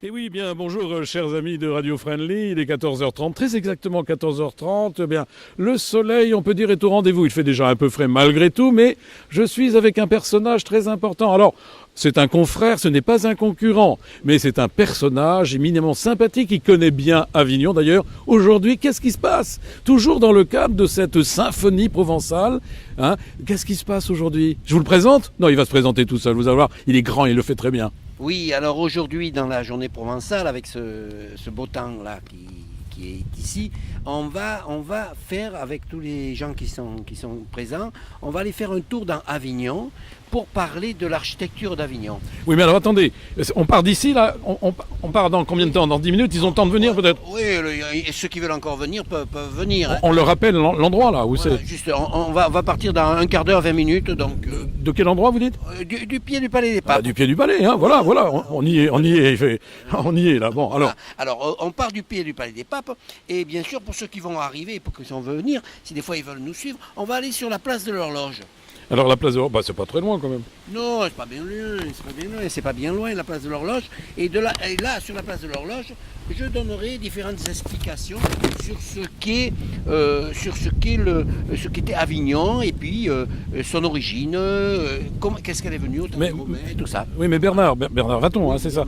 Et oui, bien, bonjour, chers amis de Radio Friendly. Il est 14h30, très exactement 14h30. Eh bien, le soleil, on peut dire, est au rendez-vous. Il fait déjà un peu frais malgré tout, mais je suis avec un personnage très important. Alors, c'est un confrère, ce n'est pas un concurrent, mais c'est un personnage éminemment sympathique. Il connaît bien Avignon. D'ailleurs, aujourd'hui, qu'est-ce qui se passe? Toujours dans le cadre de cette symphonie provençale. Hein, qu'est-ce qui se passe aujourd'hui? Je vous le présente? Non, il va se présenter tout seul. Vous allez voir, il est grand, il le fait très bien. Oui, alors aujourd'hui, dans la journée provençale, avec ce beau temps-là qui est ici, on va faire, avec tous les gens qui sont présents, on va aller faire un tour dans Avignon pour parler de l'architecture d'Avignon. Oui, mais alors attendez, on part d'ici, là, on part dans combien de temps? Dans 10 minutes, ils ont le temps de venir peut-être? Oui, et ceux qui veulent encore venir peuvent venir. On leur rappelle l'endroit là où Voilà, c'est? juste, on va partir dans un quart d'heure, 20 minutes. Donc, De quel endroit vous dites? du pied du Palais des Papes. Ah, du pied du palais, hein, voilà, on y est, on y est là, bon, alors. Alors, on part du pied du Palais des Papes, et bien sûr, pour ceux qui vont arriver, pour ceux qui vont venir, si des fois ils veulent nous suivre, on va aller sur la place de l'Horloge. Alors la place de l'Horloge, c'est pas très loin quand même. Non, c'est pas bien loin, la place de l'Horloge. Et là, sur la place de l'Horloge, je donnerai différentes explications sur ce qu'était Avignon, et puis son origine, qu'est-ce qu'elle est venue, tout ça. Oui, mais Bernard Raton, hein, c'est ça.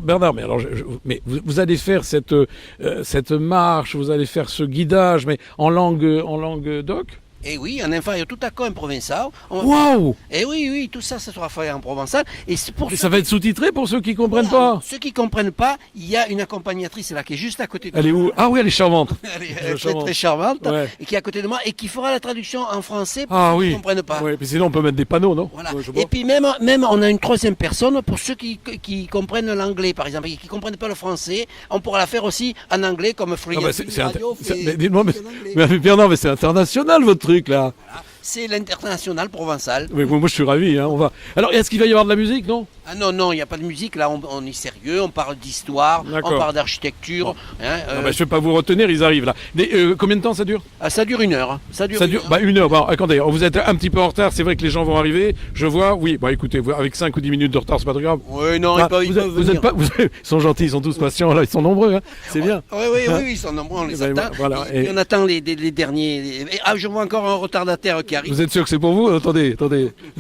Bernard, mais alors, mais vous allez faire cette marche, vous allez faire ce guidage, mais en langue doc? Et oui, en inférieur tout à coup en provençal. Waouh! Et oui, tout ça sera fait en provençal. Et ça va être sous-titré pour ceux qui ne comprennent pas. Ceux qui ne comprennent pas, il y a une accompagnatrice là qui est juste à côté de moi. Elle est où? Ah oui, elle est charmante. Elle est très charmante, ouais. Et qui est à côté de moi et qui fera la traduction en français pour ceux qui ne comprennent pas. Oui, puis sinon on peut mettre des panneaux, non? Voilà. Et puis même on a une troisième personne pour ceux qui comprennent l'anglais, par exemple, et qui ne comprennent pas le français. On pourra la faire aussi en anglais comme Free Radio. Mais Bernard, mais c'est international votre truc là. Voilà. C'est l'international provençal. Oui, moi je suis ravi. Hein, Alors, est-ce qu'il va y avoir de la musique, non? Ah non, il n'y a pas de musique. Là, on est sérieux. On parle d'histoire, on parle d'architecture. Bon. Hein, je ne vais pas vous retenir, ils arrivent là. Mais, combien de temps ça dure? Ça dure 1 heure. Ça dure 1 heure. Bon, attendez, vous êtes un petit peu en retard. C'est vrai que les gens vont arriver. Je vois. Oui, écoutez, avec 5 ou 10 minutes de retard, c'est pas très grave. Oui, non, ils peuvent venir. Ils sont gentils, ils sont tous patients. Là, ils sont nombreux. Hein. C'est bien. Oui, ils sont nombreux. On les attend. Voilà. Et on attend les derniers. Je vois encore un retardataire qui arrive. Vous êtes sûr que c'est pour vous? Attendez.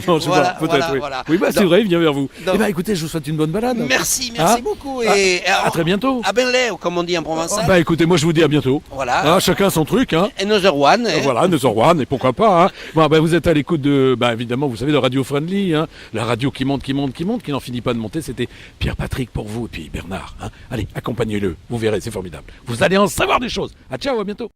Non, je vois, peut-être, oui. Voilà. Oui, c'est vrai, il vient vers vous. Écoutez, je vous souhaite une bonne balade. Merci beaucoup. Et à très bientôt. À Benlay, comme on dit en provençal. Écoutez, moi je vous dis à bientôt. Voilà. Chacun son truc. Hein. Another one. Voilà, Another one, et pourquoi pas. Hein. Vous êtes à l'écoute de, évidemment, vous savez, de Radio Friendly. Hein. La radio qui monte, qui n'en finit pas de monter. C'était Pierre-Patrick pour vous, et puis Bernard. Hein. Allez, accompagnez-le. Vous verrez, c'est formidable. Vous allez en savoir des choses. Ciao, à bientôt.